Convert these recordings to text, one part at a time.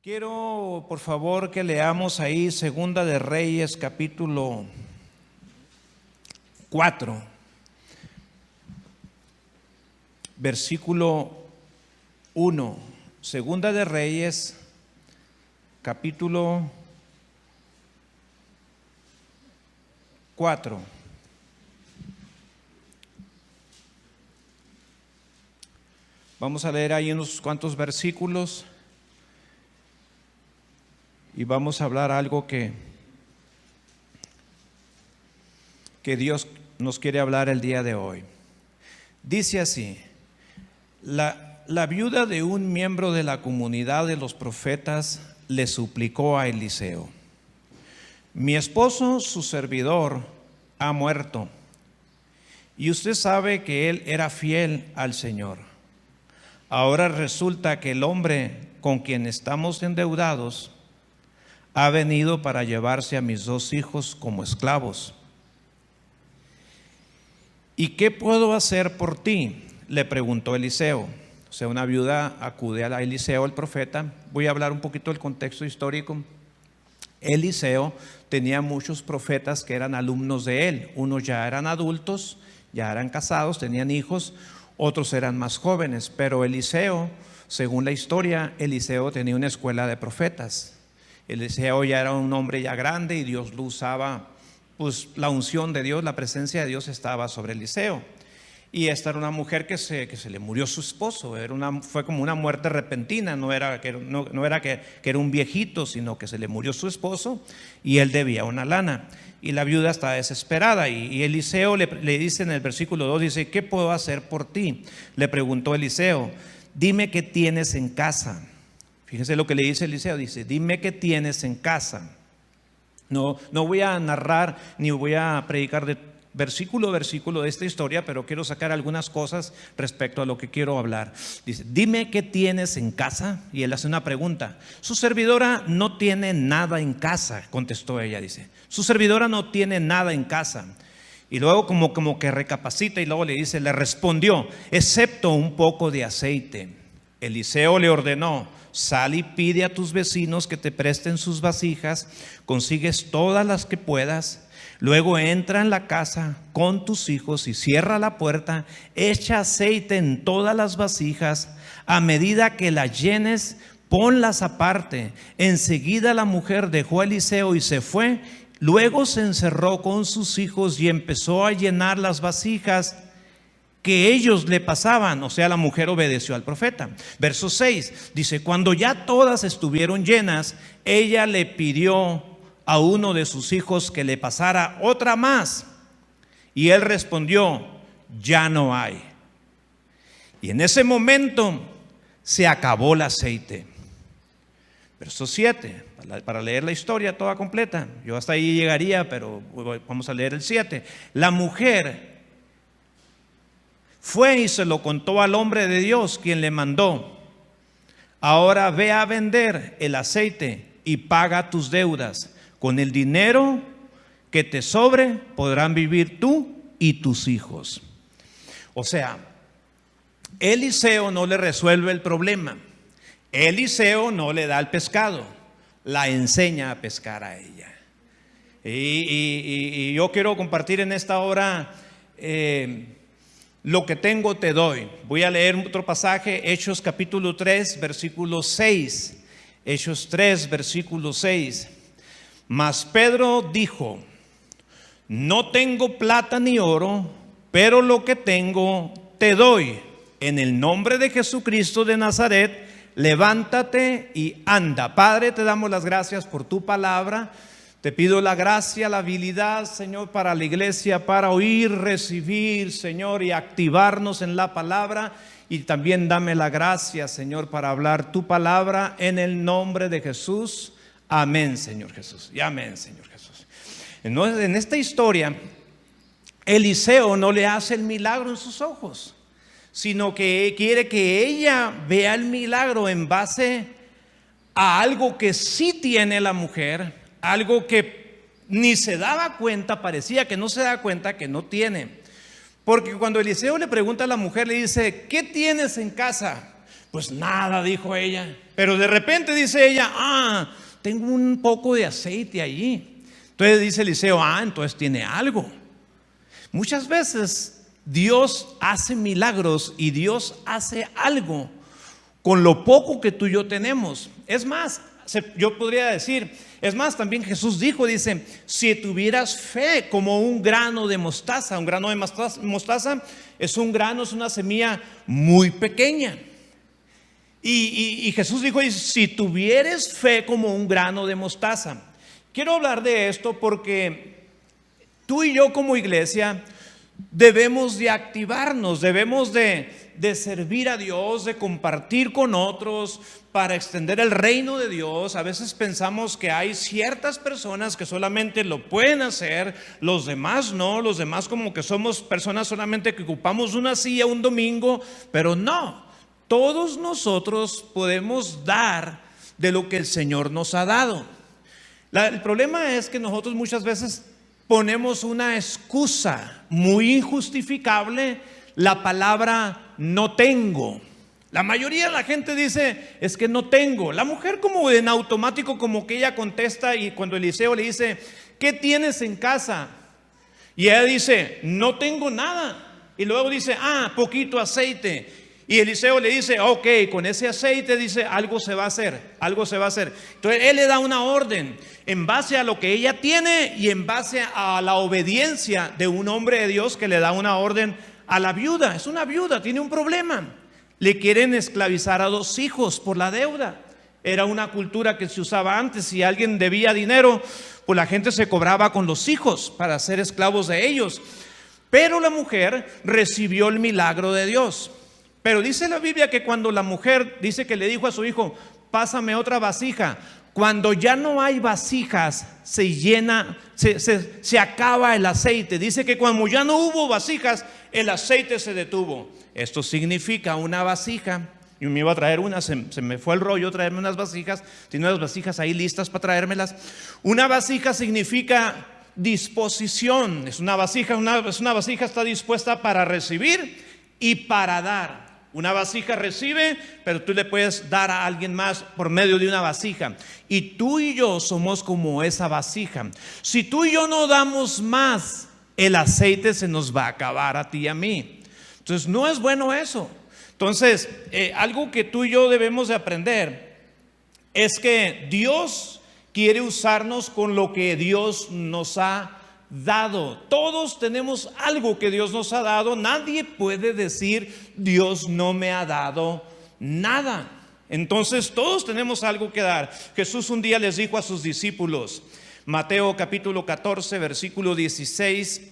Quiero, por favor, que leamos ahí Segunda de Reyes, capítulo 4, versículo 1. Segunda de Reyes, capítulo 4. Vamos a leer ahí unos cuantos versículos y vamos a hablar algo que Dios nos quiere hablar el día de hoy. Dice así: la viuda de un miembro de la comunidad de los profetas le suplicó a Eliseo: mi esposo, su servidor, ha muerto, y usted sabe que él era fiel al Señor. Ahora resulta que el hombre con quien estamos endeudados ha venido para llevarse a mis 2 hijos como esclavos. ¿Y qué puedo hacer por ti?, le preguntó Eliseo. O sea, una viuda acude a Eliseo, el profeta. Voy a hablar un poquito del contexto histórico. Eliseo tenía muchos profetas que eran alumnos de él. Unos ya eran adultos, ya eran casados, tenían hijos. Otros eran más jóvenes. Pero Eliseo, según la historia, Eliseo tenía una escuela de profetas. Eliseo ya era un hombre ya grande y Dios lo usaba, pues la unción de Dios, la presencia de Dios estaba sobre Eliseo. Y esta era una mujer que se le murió su esposo. Fue como una muerte repentina. No era que era un viejito, sino que se le murió su esposo y él debía una lana. Y la viuda está desesperada. Y Eliseo le dice en el versículo 2, dice: ¿qué puedo hacer por ti?, le preguntó Eliseo. Dime qué tienes en casa. Fíjense lo que le dice Eliseo, dice: dime qué tienes en casa. No voy a narrar ni voy a predicar de versículo a versículo de esta historia, pero quiero sacar algunas cosas respecto a lo que quiero hablar. Dice: dime qué tienes en casa. Y él hace una pregunta. Su servidora no tiene nada en casa, contestó ella. Dice: su servidora no tiene nada en casa. Y luego como que recapacita y luego le dice, le respondió: excepto un poco de aceite. Eliseo le ordenó: sal y pide a tus vecinos que te presten sus vasijas, consigues todas las que puedas, luego entra en la casa con tus hijos y cierra la puerta, echa aceite en todas las vasijas, a medida que las llenes, ponlas aparte. Enseguida la mujer dejó a Eliseo y se fue, luego se encerró con sus hijos y empezó a llenar las vasijas que ellos le pasaban. O sea, la mujer obedeció al profeta. Verso 6 dice: cuando ya todas estuvieron llenas, ella le pidió a uno de sus hijos que le pasara otra más, y él respondió: ya no hay. Y en ese momento se acabó el aceite. Verso 7, para leer la historia toda completa. Yo hasta ahí llegaría, pero vamos a leer el 7. La mujer fue y se lo contó al hombre de Dios, quien le mandó: ahora ve a vender el aceite y paga tus deudas. Con el dinero que te sobre podrán vivir tú y tus hijos. O sea, Eliseo no le resuelve el problema. Eliseo no le da el pescado, la enseña a pescar a ella. Y yo quiero compartir en esta hora lo que tengo te doy. Voy a leer otro pasaje, Hechos capítulo 3, versículo 6. Hechos 3, versículo 6. Mas Pedro dijo: no tengo plata ni oro, pero lo que tengo te doy. En el nombre de Jesucristo de Nazaret, levántate y anda. Padre, te damos las gracias por tu palabra. Te pido la gracia, la habilidad, Señor, para la iglesia, para oír, recibir, Señor, y activarnos en la palabra. Y también dame la gracia, Señor, para hablar tu palabra en el nombre de Jesús. Amén, Señor Jesús. Y amén, Señor Jesús. Entonces, en esta historia, Eliseo no le hace el milagro en sus ojos, sino que quiere que ella vea el milagro en base a algo que sí tiene la mujer, algo que ni se daba cuenta, parecía que no se da cuenta que no tiene. Porque cuando Eliseo le pregunta a la mujer, le dice: ¿qué tienes en casa? Pues nada, dijo ella. Pero de repente dice ella, tengo un poco de aceite allí. Entonces dice Eliseo, entonces tiene algo. Muchas veces Dios hace milagros y Dios hace algo con lo poco que tú y yo tenemos. Es más, yo podría decir, es más, también Jesús dice, si tuvieras fe como un grano de mostaza. Un grano de mostaza es una semilla muy pequeña. Y Jesús dijo, si tuvieres fe como un grano de mostaza. Quiero hablar de esto porque tú y yo como iglesia debemos de activarnos, debemos de servir a Dios, de compartir con otros para extender el reino de Dios. A veces pensamos que hay ciertas personas que solamente lo pueden hacer, los demás no, los demás como que somos personas solamente que ocupamos una silla un domingo, pero no, todos nosotros podemos dar de lo que el Señor nos ha dado. El problema es que nosotros muchas veces ponemos una excusa muy injustificable, la palabra no tengo. La mayoría de la gente dice, es que no tengo. La mujer como en automático como que ella contesta, y cuando Eliseo le dice, ¿qué tienes en casa? Y ella dice, no tengo nada. Y luego dice, poquito aceite. Y Eliseo le dice, ok, con ese aceite, dice, algo se va a hacer. Entonces él le da una orden en base a lo que ella tiene y en base a la obediencia de un hombre de Dios que le da una orden a la viuda. Es una viuda, tiene un problema. Le quieren esclavizar a 2 hijos por la deuda. Era una cultura que se usaba antes. Si alguien debía dinero, pues la gente se cobraba con los hijos para ser esclavos de ellos. Pero la mujer recibió el milagro de Dios. Pero dice la Biblia que cuando la mujer dice que le dijo a su hijo, pásame otra vasija, cuando ya no hay vasijas, se acaba el aceite. Dice que cuando ya no hubo vasijas, el aceite se detuvo. Esto significa una vasija. Yo me iba a traer una, se me fue el rollo traerme unas vasijas. Tiene unas vasijas ahí listas para traérmelas. Una vasija significa disposición. Una vasija está dispuesta para recibir y para dar. Una vasija recibe, pero tú le puedes dar a alguien más por medio de una vasija. Y tú y yo somos como esa vasija. Si tú y yo no damos más, el aceite se nos va a acabar a ti y a mí. Entonces no es bueno eso. Entonces algo que tú y yo debemos de aprender es que Dios quiere usarnos con lo que Dios nos ha dado. Todos tenemos algo que Dios nos ha dado. Nadie puede decir Dios no me ha dado nada. Entonces todos tenemos algo que dar. Jesús un día les dijo a sus discípulos, Mateo capítulo 14 versículo 16,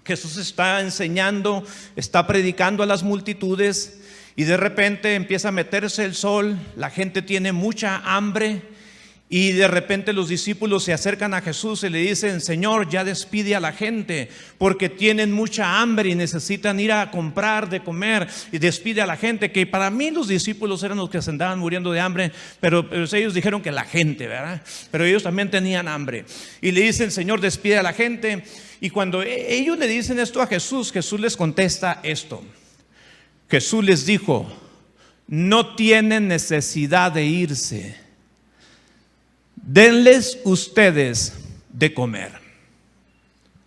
Jesús está enseñando, está predicando a las multitudes y de repente empieza a meterse el sol, la gente tiene mucha hambre. Y de repente los discípulos se acercan a Jesús y le dicen, Señor, ya despide a la gente porque tienen mucha hambre y necesitan ir a comprar de comer. Y despide a la gente, que para mí los discípulos eran los que se andaban muriendo de hambre, pero ellos dijeron que la gente, ¿verdad? Pero ellos también tenían hambre. Y le dicen, Señor, despide a la gente. Y cuando ellos le dicen esto a Jesús, Jesús les contesta esto. Jesús les dijo, no tienen necesidad de irse. Denles ustedes de comer.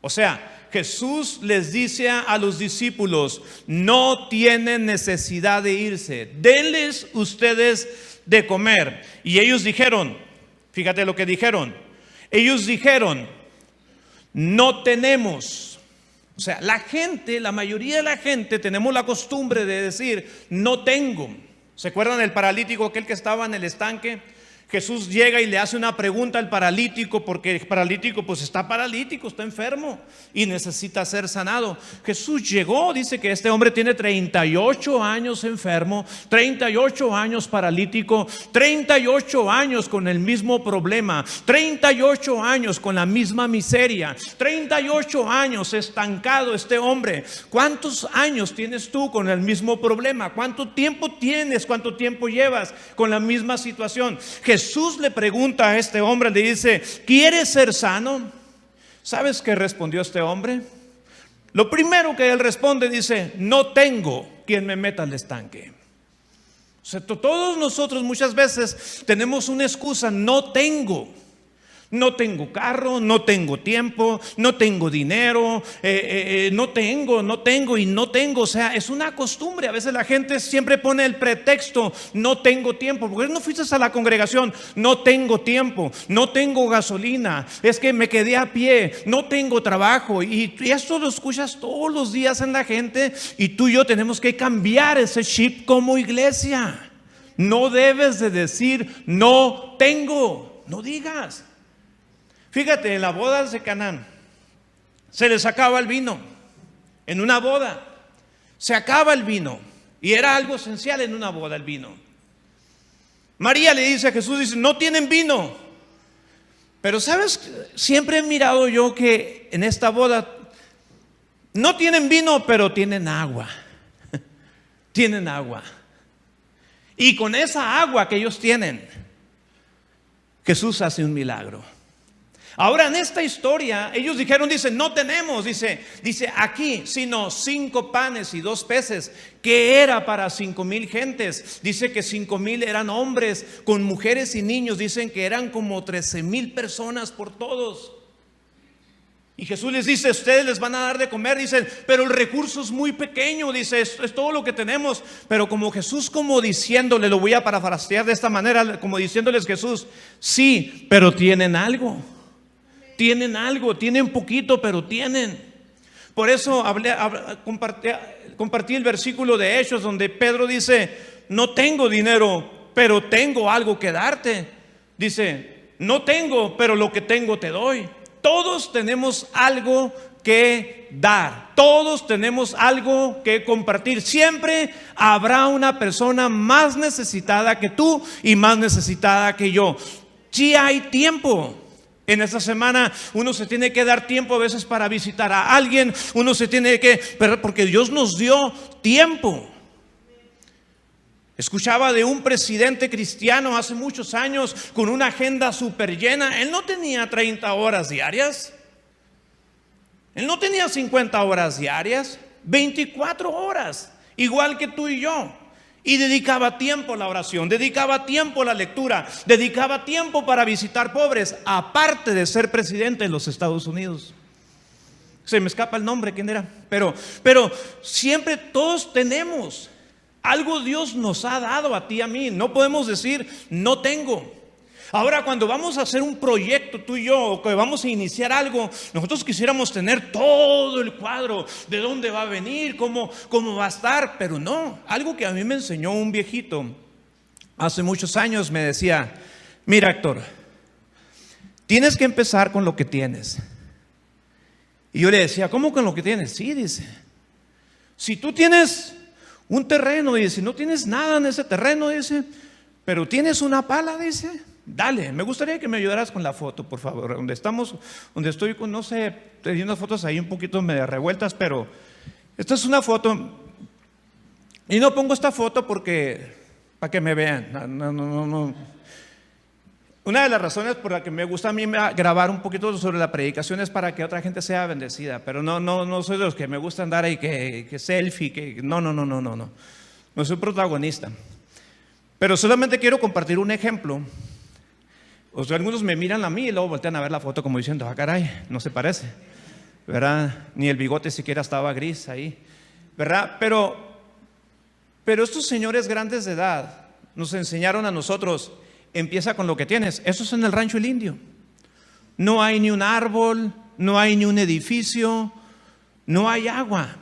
O sea, Jesús les dice a los discípulos, no tienen necesidad de irse, denles ustedes de comer. Y ellos dijeron, fíjate lo que dijeron, ellos dijeron, no tenemos. O sea, la mayoría de la gente tenemos la costumbre de decir, no tengo. ¿Se acuerdan del paralítico, aquel que estaba en el estanque? Jesús llega y le hace una pregunta al paralítico, porque el paralítico pues está paralítico, está enfermo y necesita ser sanado. Jesús llegó, dice que este hombre tiene 38 años enfermo, 38 años paralítico, 38 años con el mismo problema, 38 años con la misma miseria, 38 años estancado este hombre. ¿Cuántos años tienes tú con el mismo problema? ¿Cuánto tiempo tienes? ¿Cuánto tiempo llevas con la misma situación? Jesús le pregunta a este hombre, le dice, ¿quieres ser sano? ¿Sabes qué respondió este hombre? Lo primero que él responde, dice, no tengo quien me meta al estanque. O O sea, todos nosotros muchas veces tenemos una excusa: no tengo. No tengo carro, no tengo tiempo, no tengo dinero, no tengo y no tengo. O sea, es una costumbre. A veces la gente siempre pone el pretexto: no tengo tiempo. ¿Por qué no fuiste a la congregación? No tengo tiempo, no tengo gasolina, es que me quedé a pie, no tengo trabajo. Y esto lo escuchas todos los días en la gente. Y tú y yo tenemos que cambiar ese chip como iglesia. No debes de decir no tengo, no digas. Fíjate, en las bodas de Canaán se les acaba el vino. En una boda se acaba el vino, y era algo esencial en una boda, el vino. María le dice a Jesús, dice: no tienen vino. Pero sabes, siempre he mirado yo que en esta boda no tienen vino, pero tienen agua. Tienen agua. Y con esa agua que ellos tienen, Jesús hace un milagro. Ahora, en esta historia, ellos dijeron, no tenemos, dice aquí, sino 5 panes y 2 peces, que era para 5,000 gentes. Dice que 5,000 eran hombres, con mujeres y niños. Dicen que eran como 13,000 personas por todos. Y Jesús les dice: ustedes les van a dar de comer. Dicen: pero el recurso es muy pequeño. Dice: es todo lo que tenemos. Pero como Jesús, como diciéndole, lo voy a parafrasear de esta manera, como diciéndoles Jesús: sí, pero tienen algo. Tienen algo, tienen poquito, pero tienen. Por eso compartí el versículo de Hechos, donde Pedro dice: no tengo dinero, pero tengo algo que darte. Dice: no tengo, pero lo que tengo te doy. Todos tenemos algo que dar, todos tenemos algo que compartir. Siempre habrá una persona más necesitada que tú y más necesitada que yo. Sí hay tiempo. En esta semana uno se tiene que dar tiempo a veces para visitar a alguien. Uno se tiene que, porque Dios nos dio tiempo. Escuchaba de un presidente cristiano hace muchos años con una agenda súper llena. Él no tenía 30 horas diarias. Él no tenía 50 horas diarias. 24 horas, igual que tú y yo. Y dedicaba tiempo a la oración, dedicaba tiempo a la lectura, dedicaba tiempo para visitar pobres, aparte de ser presidente de los Estados Unidos. Se me escapa el nombre, ¿quién era? Pero siempre todos tenemos algo. Dios nos ha dado a ti y a mí. No podemos decir no tengo. Ahora, cuando vamos a hacer un proyecto tú y yo, o que vamos a iniciar algo, nosotros quisiéramos tener todo el cuadro de dónde va a venir, cómo va a estar. Pero no, algo que a mí me enseñó un viejito hace muchos años, me decía: mira, Héctor, tienes que empezar con lo que tienes. Y yo le decía: ¿cómo con lo que tienes? Sí, dice, si tú tienes un terreno, dice, no tienes nada en ese terreno, dice, pero tienes una pala, dice, dale. Me gustaría que me ayudaras con la foto, por favor. Donde estoy con, no sé, tenía unas fotos ahí un poquito medio revueltas, pero esta es una foto. Y no pongo esta foto porque para que me vean. No. Una de las razones por la que me gusta a mí grabar un poquito sobre la predicación es para que otra gente sea bendecida. Pero no soy de los que me gusta andar ahí que selfie, no. No soy protagonista. Pero solamente quiero compartir un ejemplo. O sea, algunos me miran a mí y luego voltean a ver la foto como diciendo: ah, caray, no se parece, ¿verdad? Ni el bigote siquiera estaba gris ahí, ¿verdad? Pero estos señores grandes de edad nos enseñaron a nosotros: empieza con lo que tienes. Eso es en el rancho El Indio. No hay ni un árbol, no hay ni un edificio, no hay agua.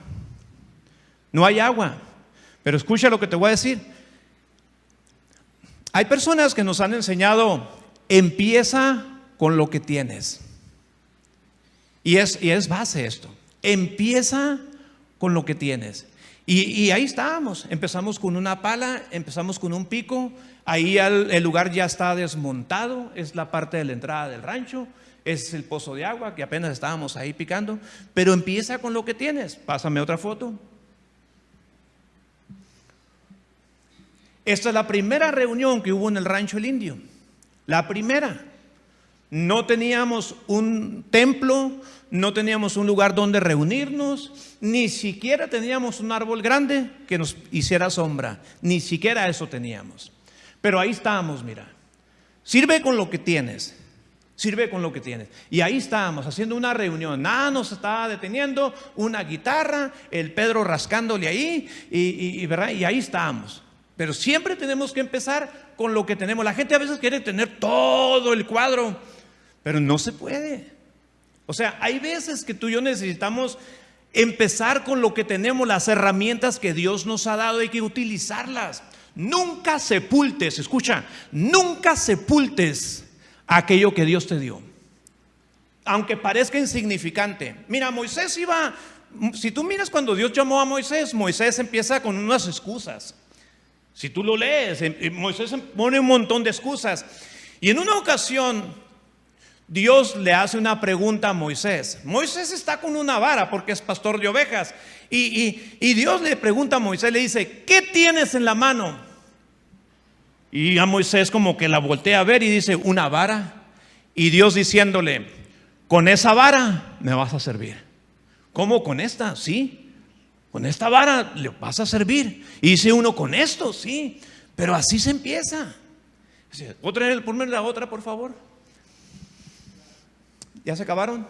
No hay agua. Pero escucha lo que te voy a decir. Hay personas que nos han enseñado: empieza con lo que tienes. Y es base esto. Empieza con lo que tienes. Y ahí estábamos. Empezamos con una pala, empezamos con un pico. Ahí el lugar ya está desmontado. Es la parte de la entrada del rancho. Es el pozo de agua que apenas estábamos ahí picando. Pero empieza con lo que tienes. Pásame otra foto. Esta es la primera reunión que hubo en el rancho El Indio. La primera. No teníamos un templo, no teníamos un lugar donde reunirnos, ni siquiera teníamos un árbol grande que nos hiciera sombra, ni siquiera eso teníamos. Pero ahí estábamos, mira, sirve con lo que tienes. Sirve con lo que tienes. Y ahí estábamos haciendo una reunión. Nada nos estaba deteniendo. Una guitarra, el Pedro rascándole ahí ¿verdad? Y ahí estábamos. Pero siempre tenemos que empezar con lo que tenemos. La gente a veces quiere tener todo el cuadro, pero no se puede. O sea, hay veces que tú y yo necesitamos empezar con lo que tenemos, las herramientas que Dios nos ha dado. Hay que utilizarlas. Nunca sepultes, escucha, nunca sepultes aquello que Dios te dio, aunque parezca insignificante. Mira, Moisés iba, si tú miras cuando Dios llamó a Moisés, Moisés empieza con unas excusas. Si tú lo lees, Moisés pone un montón de excusas. Y en una ocasión Dios le hace una pregunta a Moisés. Moisés está con una vara porque es pastor de ovejas. Y Dios le pregunta a Moisés, le dice: ¿qué tienes en la mano? Y a Moisés como que la voltea a ver y dice: una vara. Y Dios diciéndole: con esa vara me vas a servir. ¿Cómo con esta? Sí, con esta vara le vas a servir. Y dice uno: con esto, sí. Pero así se empieza. Ponme la otra, por favor. ¿Ya se acabaron?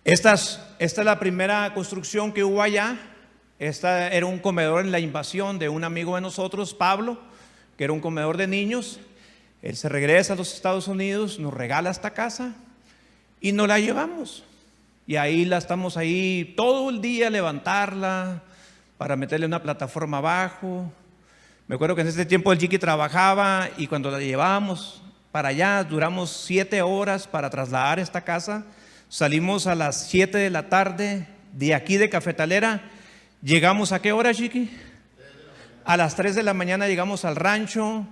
Esta es la primera construcción que hubo allá. Esta era un comedor en la invasión de un amigo de nosotros, Pablo, que era un comedor de niños. Él se regresa a los Estados Unidos, nos regala esta casa y nos la llevamos. Y ahí la estamos ahí todo el día, levantarla para meterle una plataforma abajo. Me acuerdo que en ese tiempo el Chiqui trabajaba y cuando la llevábamos para allá, duramos 7 horas para trasladar esta casa. Salimos a las 7 de la tarde de aquí de Cafetalera. Llegamos ¿a qué hora, Chiqui? A las 3 de la mañana llegamos al rancho.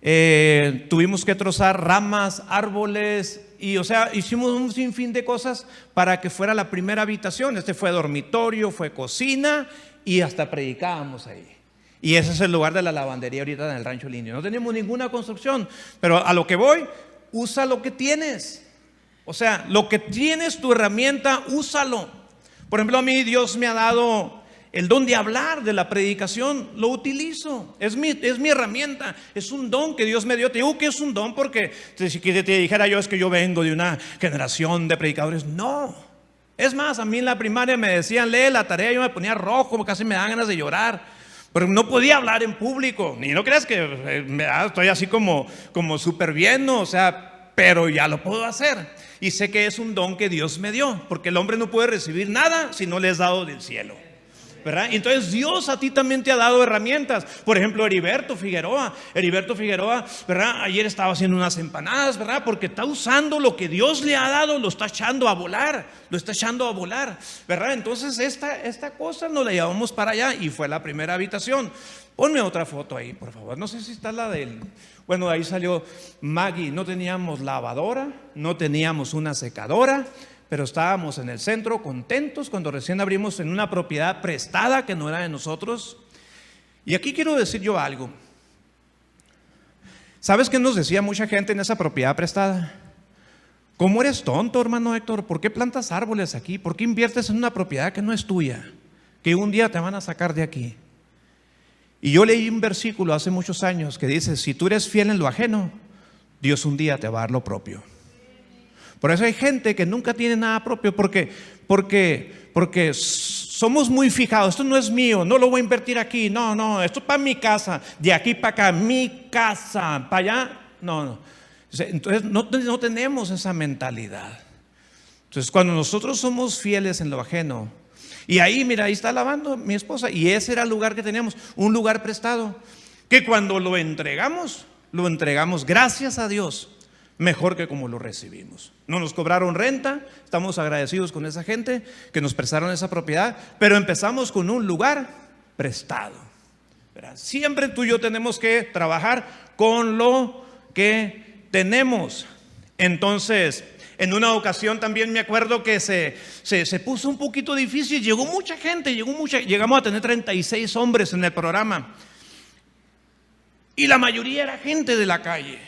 Tuvimos que trozar ramas, árboles y o sea, hicimos un sinfín de cosas para que fuera la primera habitación. Este fue dormitorio, fue cocina y hasta predicábamos ahí. Y ese es el lugar de la lavandería ahorita en el rancho Lindo. No tenemos ninguna construcción, pero a lo que voy, usa lo que tienes. O sea, lo que tienes, tu herramienta, úsalo. Por ejemplo, a mí Dios me ha dado el don de hablar, de la predicación, lo utilizo, es mi herramienta, es un don que Dios me dio. Te digo que es un don porque si te dijera yo es que yo vengo de una generación de predicadores, no. Es más, a mí en la primaria me decían lee la tarea, yo me ponía rojo, casi me dan ganas de llorar, pero no podía hablar en público. Ni no creas que estoy así como súper bien, ¿no? O sea, pero ya lo puedo hacer. Y sé que es un don que Dios me dio, porque el hombre no puede recibir nada si no le es dado del cielo, ¿verdad? Entonces Dios a ti también te ha dado herramientas. Por ejemplo, Heriberto Figueroa, ¿verdad? Ayer estaba haciendo unas empanadas, ¿verdad? Porque está usando lo que Dios le ha dado, lo está echando a volar, ¿verdad? Entonces esta cosa nos la llevamos para allá y fue la primera habitación. Ponme otra foto ahí, por favor. No sé si está la del... Bueno, ahí salió Maggie. No teníamos lavadora, no teníamos una secadora, pero estábamos en el centro contentos cuando recién abrimos en una propiedad prestada que no era de nosotros. Y aquí quiero decir yo algo. ¿Sabes qué nos decía mucha gente en esa propiedad prestada? ¿Cómo eres tonto, hermano Héctor? ¿Por qué plantas árboles aquí? ¿Por qué inviertes en una propiedad que no es tuya? Que un día te van a sacar de aquí. Y yo leí un versículo hace muchos años que dice: si tú eres fiel en lo ajeno, Dios un día te va a dar lo propio. Por eso hay gente que nunca tiene nada propio porque somos muy fijados. Esto no es mío, no lo voy a invertir aquí. No, esto es para mi casa. De aquí para acá, mi casa. Para allá, no. Entonces no tenemos esa mentalidad. Entonces cuando nosotros somos fieles en lo ajeno, y ahí, mira, ahí está lavando mi esposa, y ese era el lugar que teníamos, un lugar prestado, que cuando lo entregamos gracias a Dios, mejor que como lo recibimos. No nos cobraron renta, estamos agradecidos con esa gente que nos prestaron esa propiedad, pero empezamos con un lugar prestado, ¿verdad? Siempre tú y yo tenemos que trabajar con lo que tenemos. Entonces, en una ocasión también me acuerdo que se puso un poquito difícil, llegó mucha gente, llegamos a tener 36 hombres en el programa, y la mayoría era gente de la calle.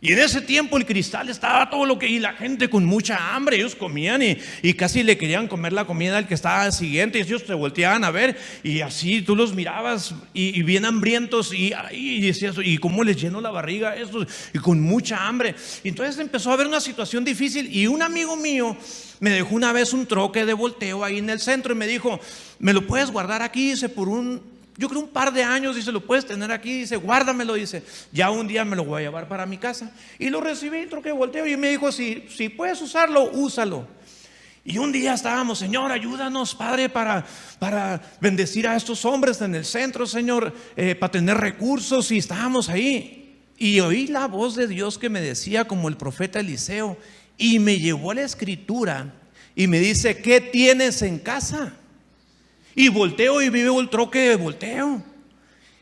Y en ese tiempo el Cristal estaba todo lo que, y la gente con mucha hambre, ellos comían y casi le querían comer la comida al que estaba al siguiente, y ellos te volteaban a ver y así tú los mirabas y bien hambrientos y decías, ¿y cómo les llenó la barriga esto? Y con mucha hambre. Y entonces empezó a haber una situación difícil y un amigo mío me dejó una vez un troque de volteo ahí en el centro y me dijo, ¿me lo puedes guardar aquí? Dice, yo creo un par de años, dice, lo puedes tener aquí, dice, guárdamelo, dice, ya un día me lo voy a llevar para mi casa. Y lo recibí, el troque de volteo, y me dijo, si puedes usarlo, úsalo. Y un día estábamos, Señor, ayúdanos, Padre, para bendecir a estos hombres en el centro, Señor, para tener recursos, y estábamos ahí. Y oí la voz de Dios que me decía, como el profeta Eliseo, y me llevó a la escritura, y me dice, ¿qué tienes en casa? Y volteo y veo el troque de volteo.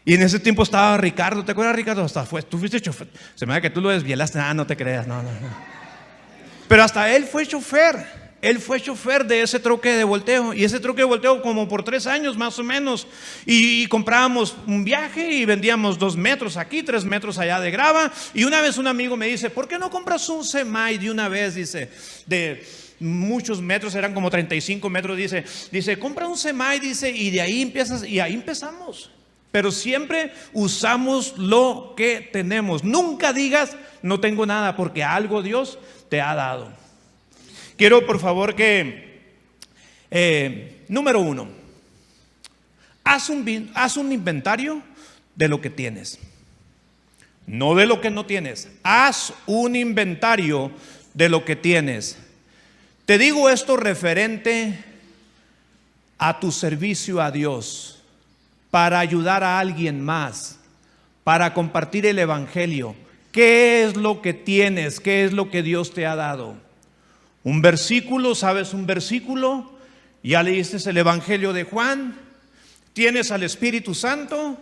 Y en ese tiempo estaba Ricardo. ¿Te acuerdas, Ricardo? Tú fuiste chofer. Se me da que tú lo desvielaste. No te creas, no. Pero hasta él fue chofer. Él fue chofer de ese troque de volteo. Y ese troque de volteo como por 3 años más o menos. Y comprábamos un viaje y vendíamos 2 metros aquí, 3 metros allá de grava. Y una vez un amigo me dice, ¿por qué no compras un semi de una vez? Dice, de muchos metros, eran como 35 metros, dice, compra un semi, dice, y de ahí empiezas, y ahí empezamos. Pero siempre usamos lo que tenemos. Nunca digas, no tengo nada, porque algo Dios te ha dado. Quiero por favor que, número 1, haz un inventario de lo que tienes. No de lo que no tienes. Haz un inventario de lo que tienes. Te digo esto referente a tu servicio a Dios, para ayudar a alguien más, para compartir el evangelio. ¿Qué es lo que tienes? ¿Qué es lo que Dios te ha dado? Un versículo, ¿sabes un versículo? ¿Ya leíste el evangelio de Juan? ¿Tienes al Espíritu Santo?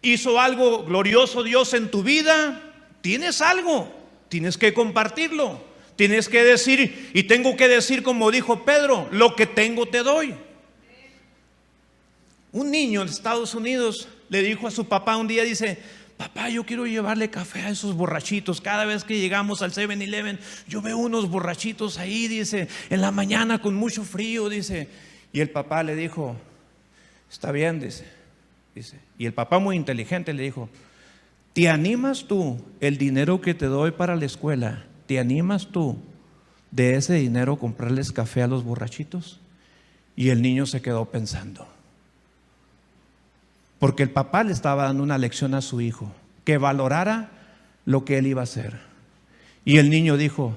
¿Hizo algo glorioso Dios en tu vida? ¿Tienes algo? Tienes que compartirlo. Tienes que decir, y tengo que decir como dijo Pedro, lo que tengo te doy. Un niño en Estados Unidos le dijo a su papá un día, dice, papá, yo quiero llevarle café a esos borrachitos. Cada vez que llegamos al 7-Eleven, yo veo unos borrachitos ahí, dice, en la mañana con mucho frío, dice. Y el papá le dijo, está bien, dice. Y el papá muy inteligente le dijo, ¿te animas tú el dinero que te doy para la escuela? ¿Te animas tú de ese dinero comprarles café a los borrachitos? Y el niño se quedó pensando, porque el papá le estaba dando una lección a su hijo, que valorara lo que él iba a hacer. Y el niño dijo,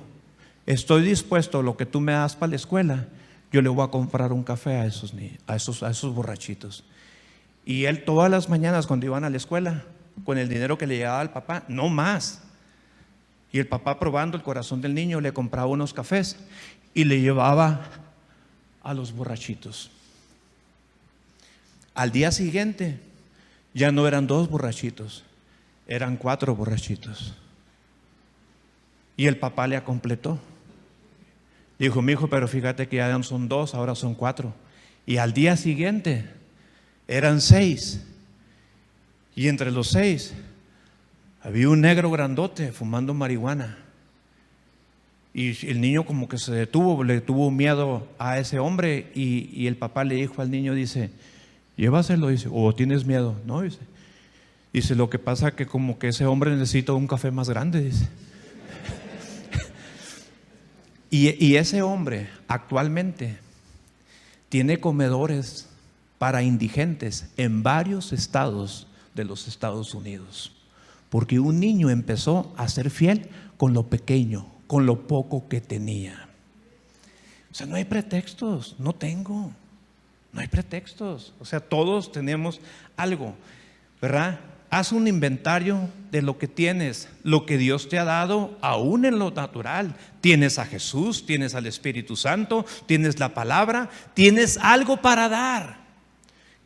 estoy dispuesto, lo que tú me das para la escuela, yo le voy a comprar un café a esos borrachitos. Y él todas las mañanas cuando iban a la escuela, con el dinero que le llegaba al papá, no más. Y el papá, probando el corazón del niño, le compraba unos cafés y le llevaba a los borrachitos. Al día siguiente ya no eran 2 borrachitos, eran 4 borrachitos. Y el papá le completó. Dijo, mi hijo, pero fíjate que ya no son 2, ahora son 4. Y al día siguiente eran 6. Y entre los 6 había un negro grandote fumando marihuana. Y el niño como que se detuvo, le tuvo miedo a ese hombre. Y el papá le dijo al niño, dice, llévaselo, dice, o tienes miedo. No, dice, lo que pasa que como que ese hombre necesita un café más grande, dice. Y ese hombre actualmente tiene comedores para indigentes en varios estados de los Estados Unidos. Porque un niño empezó a ser fiel con lo pequeño, con lo poco que tenía. O sea, no hay pretextos, no hay pretextos. O sea, todos tenemos algo, ¿verdad? Haz un inventario de lo que tienes, lo que Dios te ha dado, aún en lo natural. Tienes a Jesús, tienes al Espíritu Santo, tienes la palabra, tienes algo para dar.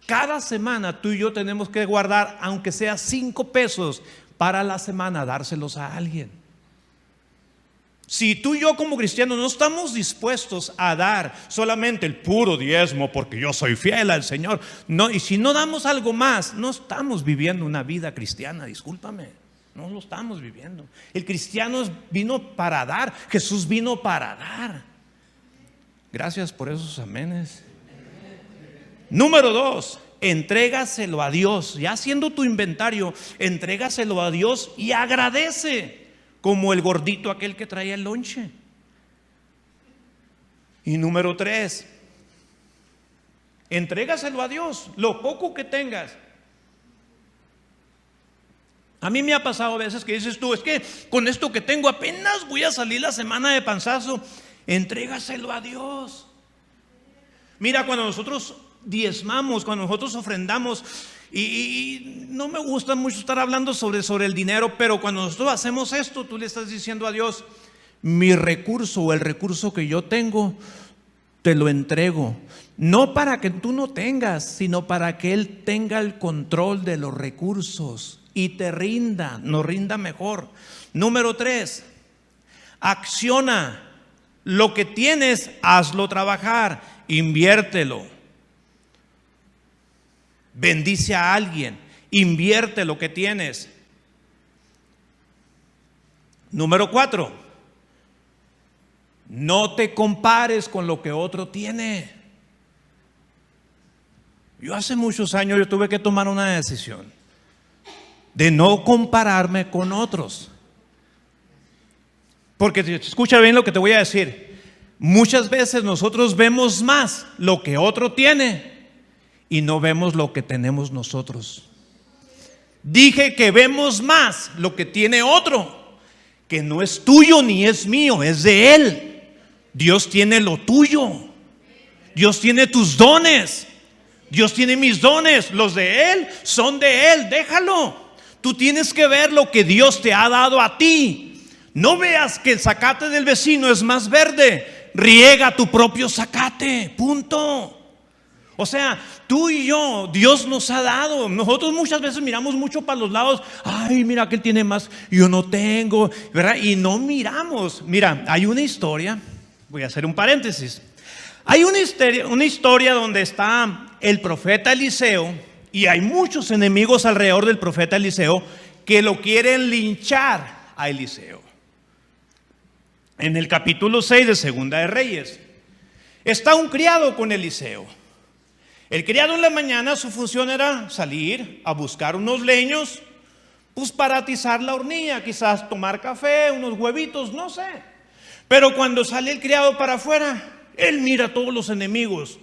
Cada semana tú y yo tenemos que guardar, aunque sea 5 pesos para la semana, dárselos a alguien. Si tú y yo como cristianos no estamos dispuestos a dar solamente el puro diezmo porque yo soy fiel al Señor, no, y si no damos algo más, no estamos viviendo una vida cristiana, discúlpame. No lo estamos viviendo. El cristiano vino para dar. Jesús vino para dar. Gracias por esos amenes. Número 2, entrégaselo a Dios. Ya haciendo tu inventario, entrégaselo a Dios y agradece, como el gordito aquel que traía el lonche. Y número 3, entrégaselo a Dios, lo poco que tengas. A mí me ha pasado a veces que dices tú, es que con esto que tengo apenas voy a salir la semana de panzazo. Entrégaselo a Dios. Mira, cuando nosotros diezmamos, cuando nosotros ofrendamos, y no me gusta mucho estar hablando sobre el dinero, pero cuando nosotros hacemos esto, tú le estás diciendo a Dios: mi recurso o el recurso que yo tengo, te lo entrego. No para que tú no tengas, sino para que Él tenga el control de los recursos y te rinda, nos rinda mejor. Número 3, acciona. Lo que tienes, hazlo trabajar, inviértelo. Bendice a alguien, invierte lo que tienes. Número 4, no te compares con lo que otro tiene. Yo hace muchos años yo tuve que tomar una decisión de no compararme con otros. Porque escucha bien lo que te voy a decir. Muchas veces nosotros vemos más lo que otro tiene y no vemos lo que tenemos nosotros. Dije que vemos más lo que tiene otro, que no es tuyo ni es mío, es de Él. Dios tiene lo tuyo. Dios tiene tus dones. Dios tiene mis dones. Los de Él son de Él. Déjalo. Tú tienes que ver lo que Dios te ha dado a ti. No veas que el zacate del vecino es más verde. Riega tu propio zacate, punto. O sea, tú y yo, Dios nos ha dado. Nosotros muchas veces miramos mucho para los lados. Ay, mira que Él tiene más, yo no tengo, ¿verdad? Y no miramos. Mira, hay una historia. Voy a hacer un paréntesis. Hay una historia donde está el profeta Eliseo, y hay muchos enemigos alrededor del profeta Eliseo que lo quieren linchar a Eliseo. En el capítulo 6 de Segunda de Reyes está un criado con Eliseo. El criado en la mañana, su función era salir a buscar unos leños, pues para atizar la hornilla, quizás tomar café, unos huevitos, no sé. Pero cuando sale el criado para afuera, él mira a todos los enemigos,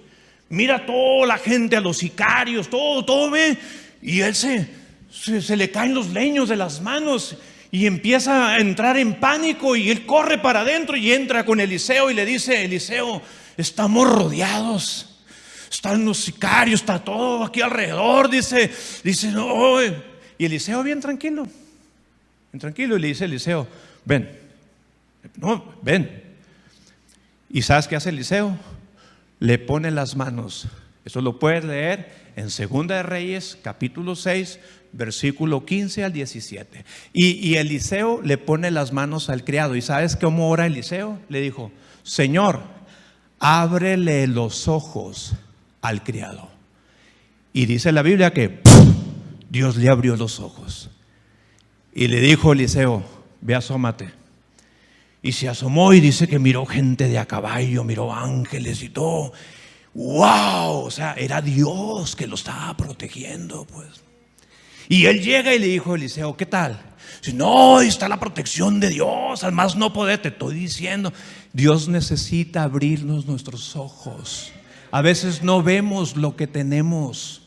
mira a toda la gente, a los sicarios, todo ve, y él se le caen los leños de las manos y empieza a entrar en pánico, y él corre para adentro y entra con Eliseo y le dice: Eliseo, estamos rodeados, están los sicarios, está todo aquí alrededor, dice no. Y Eliseo bien tranquilo, y le dice: Eliseo, ven. ¿Y sabes qué hace Eliseo? Le pone las manos. Eso lo puedes leer en Segunda de Reyes, capítulo 6, versículo 15 al 17. Y Eliseo le pone las manos al criado. ¿Y sabes cómo ora Eliseo? Le dijo: Señor, ábrele los ojos al criado. Y dice la Biblia que Dios le abrió los ojos. Y le dijo Eliseo: ve, asómate. Y se asomó y dice que miró gente de a caballo, miró ángeles y todo. ¡Wow! O sea, era Dios que lo estaba protegiendo, pues. Y él llega y le dijo a Eliseo: ¿qué tal? Dice: no, está la protección de Dios, al más no poder. Te estoy diciendo, Dios necesita abrirnos nuestros ojos. A veces no vemos lo que tenemos.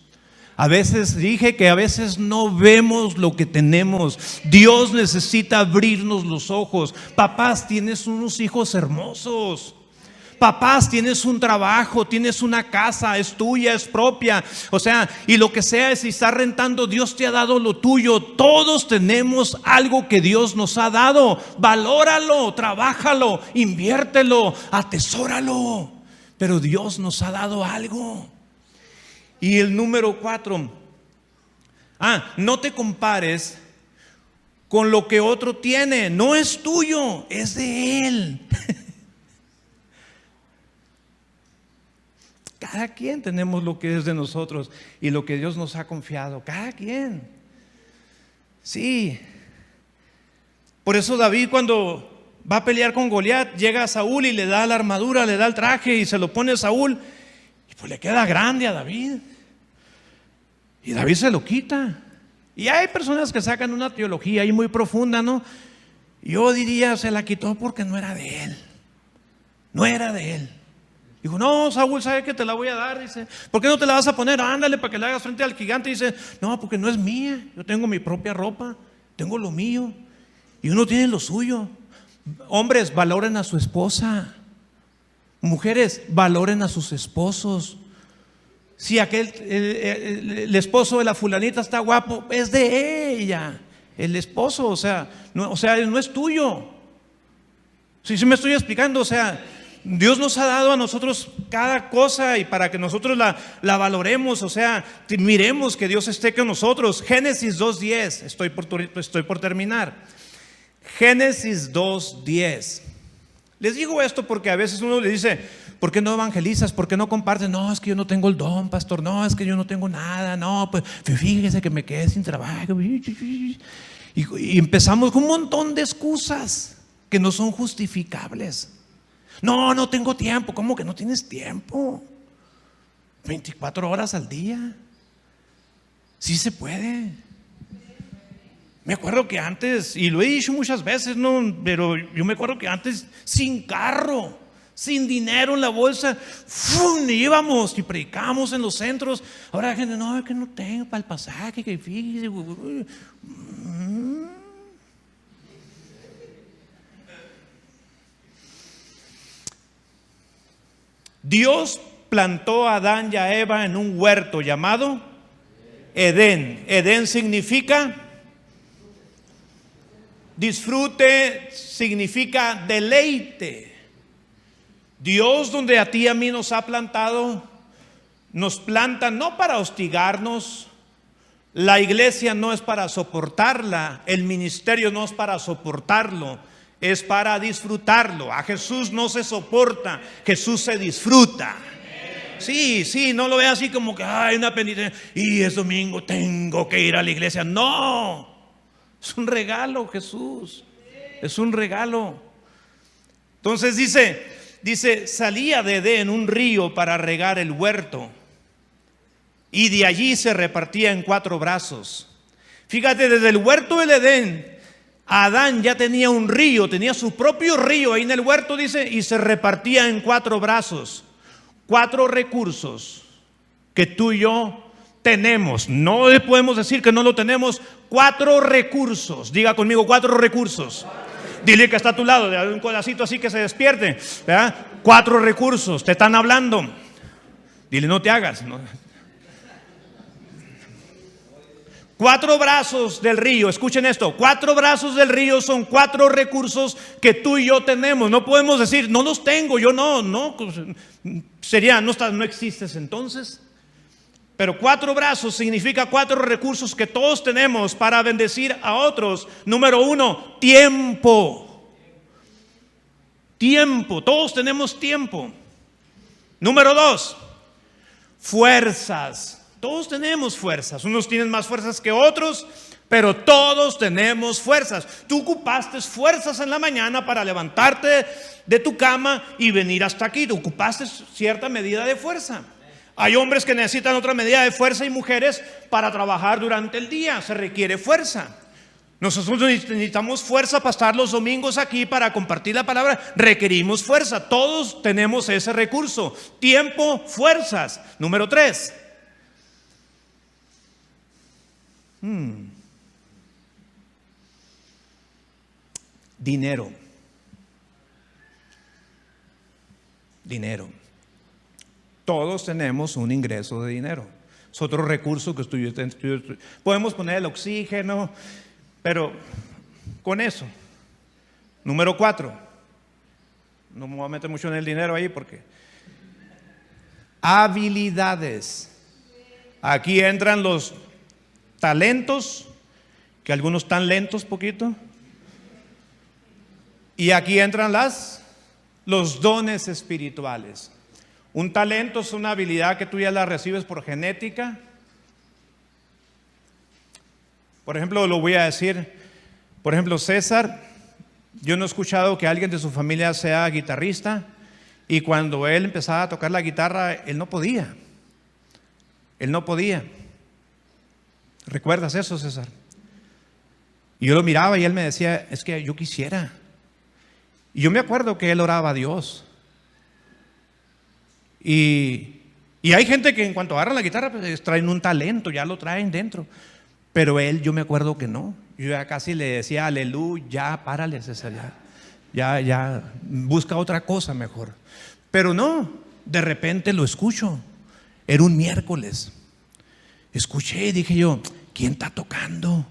A veces dije que a veces no vemos lo que tenemos. Dios necesita abrirnos los ojos. Papás, tienes unos hijos hermosos. Papás, tienes un trabajo, tienes una casa, es tuya, es propia. O sea, y lo que sea, si estás rentando, Dios te ha dado lo tuyo. Todos tenemos algo que Dios nos ha dado. Valóralo, trabájalo, inviértelo, atesóralo. Pero Dios nos ha dado algo. Y el número 4, no te compares con lo que otro tiene. No es tuyo, es de Él. Cada quien tenemos lo que es de nosotros y lo que Dios nos ha confiado. Cada quien. Sí, Por eso David, cuando va a pelear con Goliat, llega a Saúl y le da la armadura, le da el traje y se lo pone a Saúl, y pues le queda grande a David, y David se lo quita. Y hay personas que sacan una teología ahí muy profunda, ¿no? Yo diría, se la quitó porque no era de él. No era de él. Dijo, no, Saúl, ¿sabe que te la voy a dar? Dice, ¿por qué no te la vas a poner? Ándale para que le hagas frente al gigante. Dice, no, porque no es mía. Yo tengo mi propia ropa, tengo lo mío. Y uno tiene lo suyo. Hombres, valoren a su esposa. Mujeres, valoren a sus esposos. Si el esposo de la fulanita está guapo, es de ella. El esposo, o sea, no es tuyo. Sí me estoy explicando. O sea, Dios nos ha dado a nosotros cada cosa y para que nosotros la valoremos. O sea, miremos que Dios esté con nosotros. Génesis 2:10, estoy por terminar. Génesis 2:10. Les digo esto porque a veces uno le dice, ¿por qué no evangelizas? ¿Por qué no compartes? No, es que yo no tengo el don, pastor. No, es que yo no tengo nada. No, pues fíjese que me quedé sin trabajo. Y empezamos con un montón de excusas que no son justificables. No tengo tiempo. ¿Cómo que no tienes tiempo? 24 horas al día. Sí se puede. Me acuerdo que antes, y lo he dicho muchas veces, ¿no? Pero yo me acuerdo que antes, sin carro, sin dinero en la bolsa, íbamos y predicábamos en los centros. Ahora la gente, no, es que no tengo para el pasaje, que fíjese. Dios plantó a Adán y a Eva en un huerto llamado Edén. Edén significa disfrute, significa deleite. Dios, donde a ti y a mí nos ha plantado, nos planta no para hostigarnos. La iglesia no es para soportarla, el ministerio no es para soportarlo, es para disfrutarlo. A Jesús no se soporta, Jesús se disfruta. Sí, no lo ve así como que hay una penitencia y es domingo, tengo que ir a la iglesia. No, es un regalo, Jesús, es un regalo. Entonces dice, salía de Edén un río para regar el huerto, y de allí se repartía en 4 brazos. Fíjate, desde el huerto del Edén, Adán ya tenía un río, tenía su propio río ahí en el huerto, dice, y se repartía en 4 brazos. 4 recursos que tú y yo tenemos. No le podemos decir que no lo tenemos. 4 recursos. Diga conmigo, 4 recursos. Dile que está a tu lado, de un codacito así que se despierte, ¿verdad? 4 recursos, te están hablando. Dile, no te hagas, ¿no? 4 brazos del río, escuchen esto, 4 brazos del río son 4 recursos que tú y yo tenemos. No podemos decir, no los tengo, yo no, sería, no existes entonces. Pero 4 brazos significa 4 recursos que todos tenemos para bendecir a otros. Número 1, tiempo. Tiempo, todos tenemos tiempo. Número 2, fuerzas. Todos tenemos fuerzas, unos tienen más fuerzas que otros, pero todos tenemos fuerzas. Tú ocupaste fuerzas en la mañana para levantarte de tu cama y venir hasta aquí. Tú ocupaste cierta medida de fuerza. Hay hombres que necesitan otra medida de fuerza y mujeres para trabajar durante el día. Se requiere fuerza. Nosotros necesitamos fuerza para estar los domingos aquí para compartir la palabra. Requerimos fuerza. Todos tenemos ese recurso. Tiempo, fuerzas. Número 3. Dinero. Todos tenemos un ingreso de dinero. Es otro recurso que podemos poner el oxígeno, pero con eso. Número 4. No me voy a meter mucho en el dinero ahí porque habilidades. Aquí entran los talentos, que algunos están lentos poquito, y aquí entran los dones espirituales. Un talento es una habilidad que tú ya la recibes por genética. Por ejemplo, lo voy a decir, por ejemplo, César Yo no he escuchado que alguien de su familia sea guitarrista y cuando él empezaba a tocar la guitarra, él no podía. Él no podía. ¿Recuerdas eso, César? Y yo lo miraba y él me decía, es que yo quisiera. Y yo me acuerdo que él oraba a Dios. Y hay gente que en cuanto agarran la guitarra, pues traen un talento, ya lo traen dentro. Pero él, yo me acuerdo que no. Yo ya casi le decía, aleluya, ya párale, César, ya, busca otra cosa mejor. Pero no, de repente lo escucho. Era un miércoles. Escuché y dije yo, ¿quién está tocando?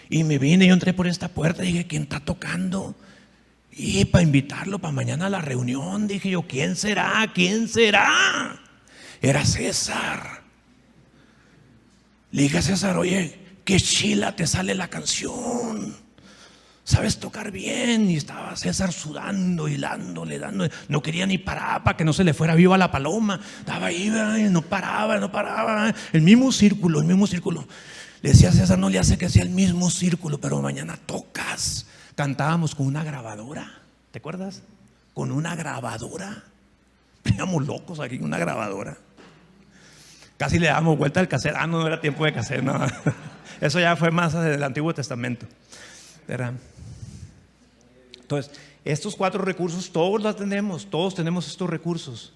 Y me vine, yo entré por esta puerta y dije, ¿quién está tocando? Y para invitarlo para mañana a la reunión, dije yo, ¿quién será? ¿Quién será? Era César. Le dije a César, oye, qué chila te sale la canción, sabes tocar bien. Y estaba César sudando y dándole, no quería ni parar para que no se le fuera viva la paloma. Estaba ahí, no paraba, el mismo círculo. Le decía a César, no le hace que sea el mismo círculo, pero mañana tocas. Cantábamos con una grabadora, ¿te acuerdas? Con una grabadora. Éramos locos aquí con una grabadora. Casi le damos vuelta al cassette. No era tiempo de cassette, no. Eso ya fue más del Antiguo Testamento, ¿verdad? Entonces, estos 4 recursos todos los tenemos, todos tenemos estos recursos.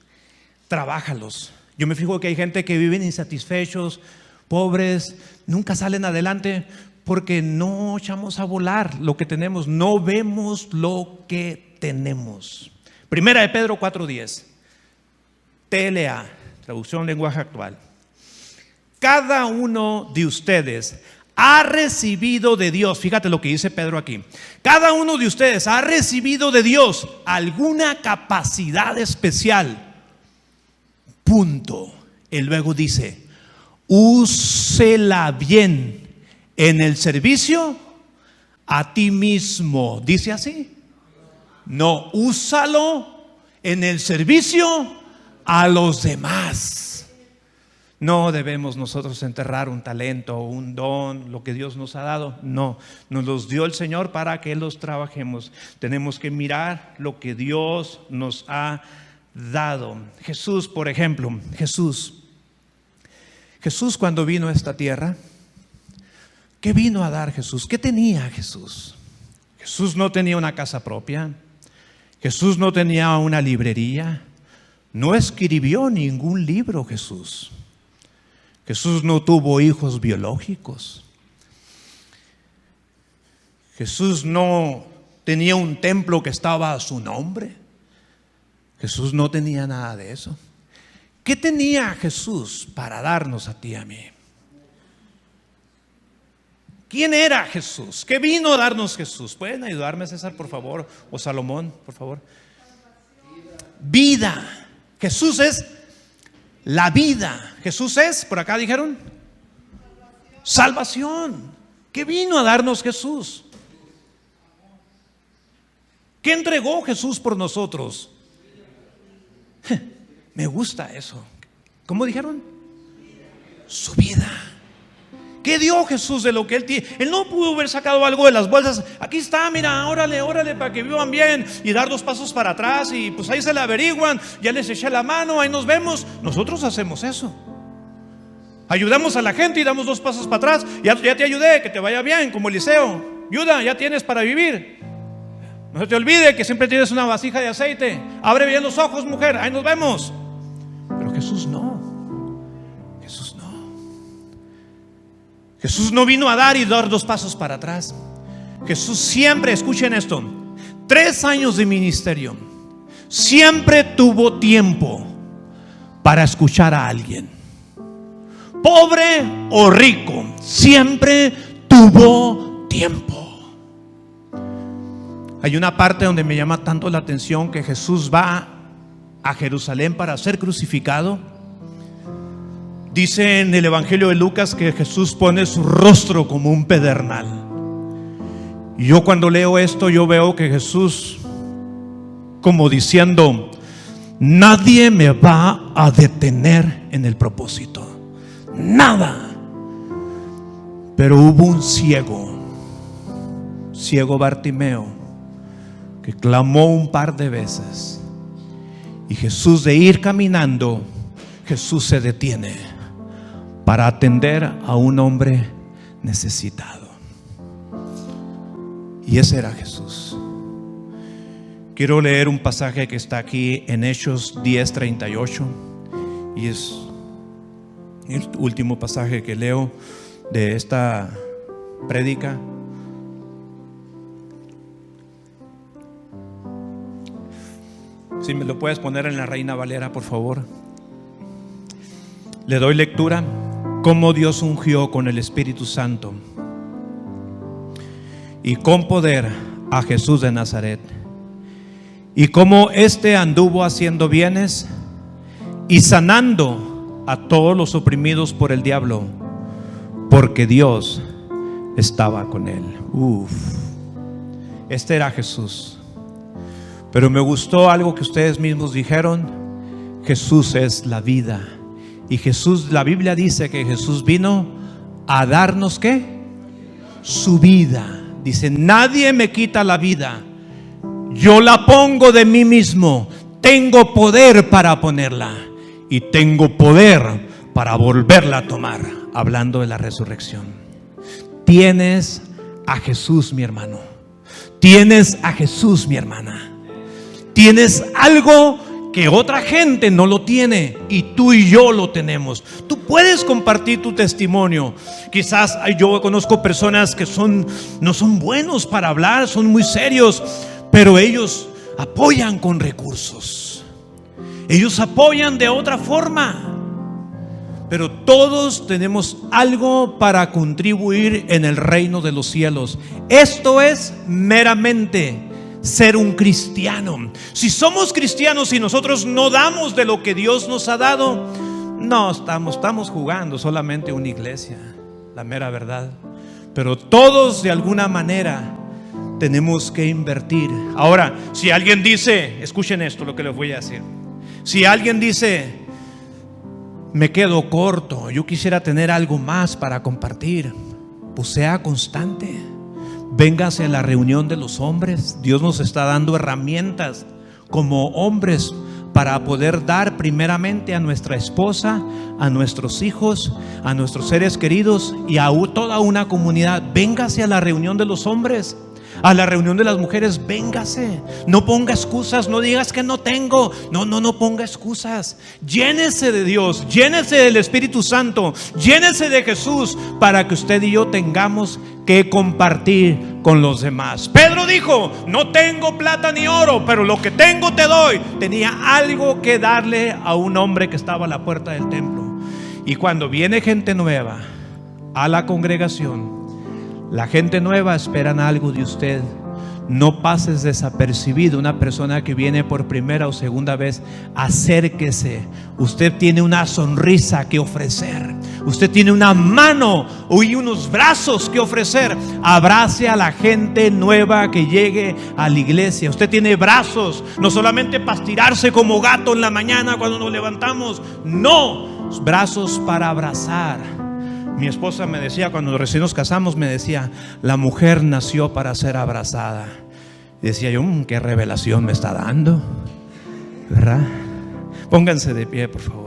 Trabájalos. Yo me fijo que hay gente que viven insatisfechos, pobres, nunca salen adelante porque no echamos a volar lo que tenemos, no vemos lo que tenemos. Primera de Pedro 4:10, TLA, traducción lenguaje actual. Cada uno de ustedes ha recibido de Dios, fíjate lo que dice Pedro aquí, cada uno de ustedes ha recibido de Dios alguna capacidad especial, punto. Y luego dice, úsela bien en el servicio a ti mismo. ¿Dice así? No, úsalo en el servicio a los demás. No debemos nosotros enterrar un talento, un don, lo que Dios nos ha dado. No, nos los dio el Señor para que los trabajemos. Tenemos que mirar lo que Dios nos ha dado. Jesús, por ejemplo, Jesús cuando vino a esta tierra, ¿qué vino a dar Jesús? ¿Qué tenía Jesús? Jesús no tenía una casa propia. Jesús no tenía una librería. No escribió ningún libro Jesús. Jesús no tuvo hijos biológicos. Jesús no tenía un templo que estaba a su nombre. Jesús no tenía nada de eso. ¿Qué tenía Jesús para darnos a ti y a mí? ¿Quién era Jesús? ¿Qué vino a darnos Jesús? ¿Pueden ayudarme, César, por favor? O Salomón, por favor. Vida. Jesús es la vida. Jesús es, por acá dijeron, salvación. ¿Qué vino a darnos Jesús? ¿Qué entregó Jesús por nosotros? Me gusta eso. ¿Cómo dijeron? Su vida. ¿Qué dio Jesús de lo que Él tiene? Él no pudo haber sacado algo de las bolsas. Aquí está, mira, órale para que vivan bien. Y dar 2 pasos para atrás. Y pues ahí se la averiguan. Ya les eché la mano, ahí nos vemos. Nosotros hacemos eso. Ayudamos a la gente y damos 2 pasos para atrás. Ya te ayudé, que te vaya bien, como Eliseo. Ayuda, ya tienes para vivir. No se te olvide que siempre tienes una vasija de aceite. Abre bien los ojos, mujer, ahí nos vemos. Pero Jesús no. Jesús no vino a dar y dar 2 pasos para atrás. Jesús siempre, escuchen esto, 3 años de ministerio, siempre tuvo tiempo para escuchar a alguien, pobre o rico, siempre tuvo tiempo. Hay una parte donde me llama tanto la atención que Jesús va a Jerusalén para ser crucificado. Dice en el Evangelio de Lucas que Jesús pone su rostro como un pedernal. Y yo cuando leo esto, yo veo que Jesús como diciendo, nadie me va a detener en el propósito, nada. Pero hubo un ciego Bartimeo, que clamó un par de veces. Y Jesús, de ir caminando, Jesús se detiene para atender a un hombre necesitado. Y ese era Jesús. Quiero leer un pasaje que está aquí en Hechos 10:38, y es el último pasaje que leo de esta prédica. Si me lo puedes poner en la Reina Valera, por favor. Le doy lectura. Cómo Dios ungió con el Espíritu Santo y con poder a Jesús de Nazaret, y cómo éste anduvo haciendo bienes y sanando a todos los oprimidos por el diablo, porque Dios estaba con él. Este era Jesús. Pero me gustó algo que ustedes mismos dijeron: Jesús es la vida. Y Jesús, la Biblia dice que Jesús vino a darnos ¿qué? Su vida. Dice: nadie me quita la vida, yo la pongo de mí mismo. Tengo poder para ponerla y tengo poder para volverla a tomar. Hablando de la resurrección. Tienes a Jesús, mi hermano. Tienes a Jesús, mi hermana. Tienes algo que otra gente no lo tiene y tú y yo lo tenemos. Tú puedes compartir tu testimonio. Quizás yo conozco personas que no son buenos para hablar, son muy serios, pero ellos apoyan con recursos. Ellos apoyan de otra forma. Pero todos tenemos algo para contribuir en el reino de los cielos. Esto es meramente ser un cristiano. Si somos cristianos y nosotros no damos de lo que Dios nos ha dado, no estamos jugando solamente una iglesia, la mera verdad. Pero todos de alguna manera tenemos que invertir. Ahora, si alguien dice, escuchen esto lo que les voy a decir. Si alguien dice: me quedo corto, yo quisiera tener algo más para compartir, pues sea constante. Véngase a la reunión de los hombres. Dios nos está dando herramientas como hombres para poder dar primeramente a nuestra esposa, a nuestros hijos, a nuestros seres queridos y a toda una comunidad. Véngase a la reunión de los hombres, a la reunión de las mujeres. Véngase. No ponga excusas, no digas que no tengo. No ponga excusas. Llénese de Dios, llénese del Espíritu Santo, llénese de Jesús, para que usted y yo tengamos que compartir con los demás. Pedro dijo: no tengo plata ni oro, pero lo que tengo te doy. Tenía algo que darle a un hombre que estaba a la puerta del templo. Y cuando viene gente nueva a la congregación, la gente nueva esperan algo de usted. No pases desapercibido. Una persona que viene por primera o segunda vez, acérquese. Usted tiene una sonrisa que ofrecer. Usted tiene una mano y unos brazos que ofrecer. Abrace a la gente nueva que llegue a la iglesia. Usted tiene brazos, no solamente para estirarse como gato en la mañana cuando nos levantamos. No, brazos para abrazar. Mi esposa me decía, cuando recién nos casamos, me decía: la mujer nació para ser abrazada. Y decía yo: qué revelación me está dando, ¿verdad? Pónganse de pie, por favor.